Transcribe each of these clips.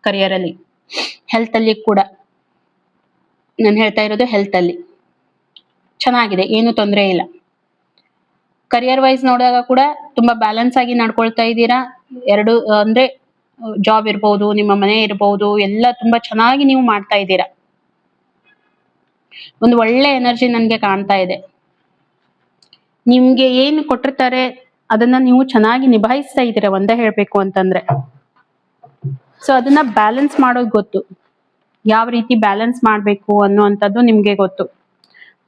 Career ಅಲ್ಲಿ. Health ಅಲ್ಲಿ ಕೂಡ ನಾನು ಹೇಳ್ತಾ ಇರೋದು ಹೆಲ್ತ್ ಅಲ್ಲಿ ಚೆನ್ನಾಗಿದೆ, ಏನು ತೊಂದರೆ ಇಲ್ಲ. ಕರಿಯರ್ ವೈಸ್ ನೋಡಿದಾಗ ಕೂಡ ತುಂಬಾ ಬ್ಯಾಲೆನ್ಸ್ ಆಗಿ ನಡ್ಕೊಳ್ತಾ ಇದ್ದೀರಾ. ಎರಡು ಅಂದ್ರೆ ಜಾಬ್ ಇರ್ಬೋದು, ನಿಮ್ಮ ಮನೆ ಇರ್ಬೋದು, ಎಲ್ಲ ತುಂಬಾ ಚೆನ್ನಾಗಿ ನೀವು ಮಾಡ್ತಾ ಇದ್ದೀರಾ. ಒಂದು ಒಳ್ಳೆ ಎನರ್ಜಿ ನನ್ಗೆ ಕಾಣ್ತಾ ಇದೆ. ನಿಮ್ಗೆ ಏನು ಕೊಟ್ಟಿರ್ತಾರೆ ಅದನ್ನ ನೀವು ಚೆನ್ನಾಗಿ ನಿಭಾಯಿಸ್ತಾ ಇದ್ದೀರಾ ಒಂದೇ ಹೇಳ್ಬೇಕು ಅಂತಂದ್ರೆ. ಸೊ ಅದನ್ನ ಬ್ಯಾಲೆನ್ಸ್ ಮಾಡೋದು ಗೊತ್ತು, ಯಾವ ರೀತಿ ಬ್ಯಾಲೆನ್ಸ್ ಮಾಡ್ಬೇಕು ಅನ್ನುವಂಥದ್ದು ನಿಮ್ಗೆ ಗೊತ್ತು.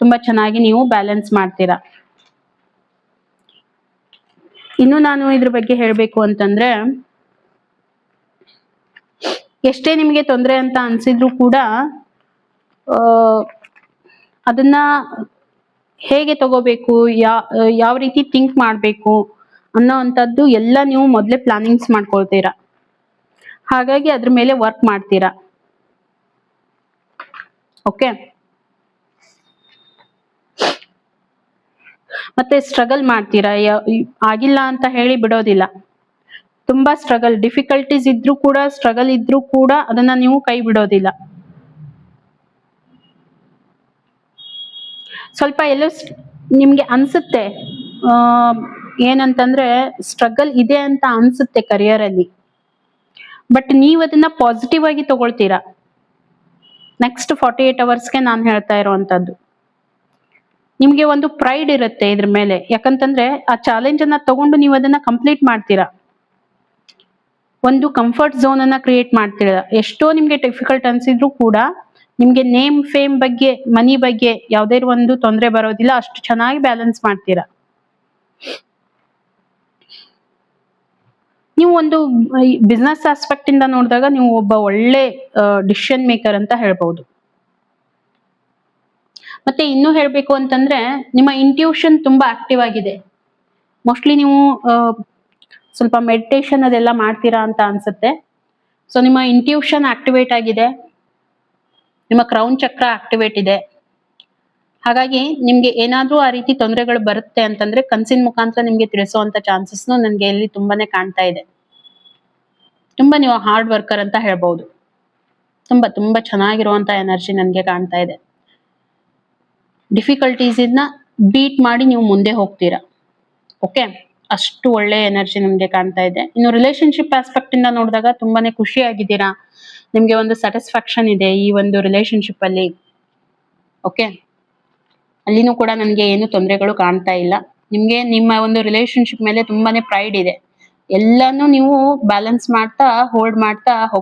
ತುಂಬಾ ಚೆನ್ನಾಗಿ ನೀವು ಬ್ಯಾಲೆನ್ಸ್ ಮಾಡ್ತೀರಾ. ಇನ್ನು ನಾನು ಇದ್ರ ಬಗ್ಗೆ ಹೇಳ್ಬೇಕು ಅಂತಂದ್ರೆ, ಎಷ್ಟೇ ನಿಮ್ಗೆ ತೊಂದರೆ ಅಂತ ಅನ್ಸಿದ್ರು ಕೂಡ ಆ ಅದನ್ನ ಹೇಗೆ ತಗೋಬೇಕು, ಯಾವ ರೀತಿ ಥಿಂಕ್ ಮಾಡ್ಬೇಕು ಅನ್ನೋವಂಥದ್ದು ಎಲ್ಲ ನೀವು ಮೊದಲೇ ಪ್ಲಾನಿಂಗ್ಸ್ ಮಾಡ್ಕೊಳ್ತೀರಾ. ಹಾಗಾಗಿ ಅದ್ರ ಮೇಲೆ ವರ್ಕ್ ಮಾಡ್ತೀರಾ. ಓಕೆ. ಮತ್ತೆ ಸ್ಟ್ರಗಲ್ ಮಾಡ್ತೀರಾ, ಆಗಿಲ್ಲ ಅಂತ ಹೇಳಿ ಬಿಡೋದಿಲ್ಲ. ತುಂಬಾ ಸ್ಟ್ರಗಲ್, ಡಿಫಿಕಲ್ಟೀಸ್ ಇದ್ರೂ ಕೂಡ, ಸ್ಟ್ರಗಲ್ ಇದ್ರೂ ಕೂಡ ಅದನ್ನ ನೀವು ಕೈ ಬಿಡೋದಿಲ್ಲ. ಸ್ವಲ್ಪ ಎಲ್ಲೋ ನಿಮ್ಗೆ ಅನ್ಸುತ್ತೆ ಏನಂತಂದ್ರೆ ಸ್ಟ್ರಗಲ್ ಇದೆ ಅಂತ ಅನ್ಸುತ್ತೆ ಕರಿಯರ್ ಅಲ್ಲಿ, ಬಟ್ ನೀವ್ ಅದನ್ನ ಪಾಸಿಟಿವ್ ಆಗಿ ತಗೊಳ್ತೀರಾ. ನೆಕ್ಸ್ಟ್ 48 ಅವರ್ಸ್ಗೆ ನಾನು ಹೇಳ್ತಾ ಇರುವಂತದ್ದು, ನಿಮ್ಗೆ ಒಂದು ಪ್ರೈಡ್ ಇರುತ್ತೆ ಇದ್ರ ಮೇಲೆ. ಯಾಕಂತಂದ್ರೆ ಆ ಚಾಲೆಂಜ್ ಅನ್ನ ತಗೊಂಡು ನೀವು ಅದನ್ನ ಕಂಪ್ಲೀಟ್ ಮಾಡ್ತೀರಾ. ಒಂದು ಕಂಫರ್ಟ್ ಝೋನ್ ಅನ್ನ ಕ್ರಿಯೇಟ್ ಮಾಡ್ತೀರಾ. ಎಷ್ಟೋ ನಿಮ್ಗೆ ಡಿಫಿಕಲ್ಟ್ ಅನ್ಸಿದ್ರು ಕೂಡ ನಿಮ್ಗೆ ನೇಮ್ ಫೇಮ್ ಬಗ್ಗೆ, ಮನಿ ಬಗ್ಗೆ ಯಾವ್ದೇ ಒಂದು ತೊಂದರೆ ಬರೋದಿಲ್ಲ. ಅಷ್ಟು ಚೆನ್ನಾಗಿ ಬ್ಯಾಲೆನ್ಸ್ ಮಾಡ್ತೀರಾ. ನೀವು ಒಂದು ಬಿಸ್ನೆಸ್ ಆಸ್ಪೆಕ್ಟ್ ಇಂದ ನೋಡಿದಾಗ ನೀವು ಒಬ್ಬ ಒಳ್ಳೆ ಡಿಸಿಷನ್ ಮೇಕರ್ ಅಂತ ಹೇಳ್ಬಹುದು. ಮತ್ತೆ ಇನ್ನೂ ಹೇಳ್ಬೇಕು ಅಂತಂದ್ರೆ ನಿಮ್ಮ ಇಂಟ್ಯೂಷನ್ ತುಂಬಾ ಆಕ್ಟಿವ್ ಆಗಿದೆ. ಮೋಸ್ಟ್ಲಿ ನೀವು ಸ್ವಲ್ಪ ಮೆಡಿಟೇಷನ್ ಅದೆಲ್ಲ ಮಾಡ್ತೀರಾ ಅಂತ ಅನ್ಸುತ್ತೆ. ಸೊ ನಿಮ್ಮ ಇಂಟ್ಯೂಷನ್ ಆಕ್ಟಿವೇಟ್ ಆಗಿದೆ, ನಿಮ್ಮ ಕ್ರೌನ್ ಚಕ್ರ ಆಕ್ಟಿವೇಟ್ ಇದೆ. ಹಾಗಾಗಿ ನಿಮ್ಗೆ ಏನಾದ್ರೂ ಆ ರೀತಿ ತೊಂದರೆಗಳು ಬರುತ್ತೆ ಅಂತಂದ್ರೆ ಕನ್ಸಿನ ಮುಖಾಂತರ ನಿಮ್ಗೆ ತಿಳಿಸುವಂತ ಚಾನ್ಸಸ್ ನನ್ಗೆ ಇಲ್ಲಿ ತುಂಬಾನೇ ಕಾಣ್ತಾ ಇದೆ. ತುಂಬಾ ನೀವು ಹಾರ್ಡ್ ವರ್ಕರ್ ಅಂತ ಹೇಳ್ಬಹುದು. ತುಂಬಾ ತುಂಬಾ ಚೆನ್ನಾಗಿರುವಂತ ಎನರ್ಜಿ ನನ್ಗೆ ಕಾಣ್ತಾ ಇದೆ. ಡಿಫಿಕಲ್ಟೀಸ್ ಇಂದ ಬೀಟ್ ಮಾಡಿ ನೀವು ಮುಂದೆ ಹೋಗ್ತೀರಾ. ಓಕೆ, ಅಷ್ಟು ಒಳ್ಳೆ ಎನರ್ಜಿ ನಮ್ಗೆ ಕಾಣ್ತಾ ಇದೆ. ಇನ್ನು ರಿಲೇಶನ್ಶಿಪ್ ಆಸ್ಪೆಕ್ಟ್ ಇಂದ ನೋಡಿದಾಗ ತುಂಬಾನೇ ಖುಷಿಯಾಗಿದ್ದೀರಾ. ನಿಮ್ಗೆ ಒಂದು ಸ್ಯಾಟಿಸ್ಫ್ಯಾಕ್ಷನ್ ಇದೆ ಈ ಒಂದು ರಿಲೇಶನ್ಶಿಪ್ ಅಲ್ಲಿ. ಓಕೆ, ಅಲ್ಲಿನೂ ಕೂಡ ನನ್ಗೆ ಏನು ತೊಂದರೆಗಳು ಕಾಣ್ತಾ ಇಲ್ಲ. ನಿಮ್ಗೆ ನಿಮ್ಮ ಒಂದು ರಿಲೇಶನ್ಶಿಪ್ ಮೇಲೆ ತುಂಬಾನೇ ಪ್ರೈಡ್ ಇದೆ. ಎಲ್ಲಾನು ನೀವು ಬ್ಯಾಲೆನ್ಸ್ ಮಾಡ್ತಾ, ಹೋಲ್ಡ್ ಮಾಡ್ತಾ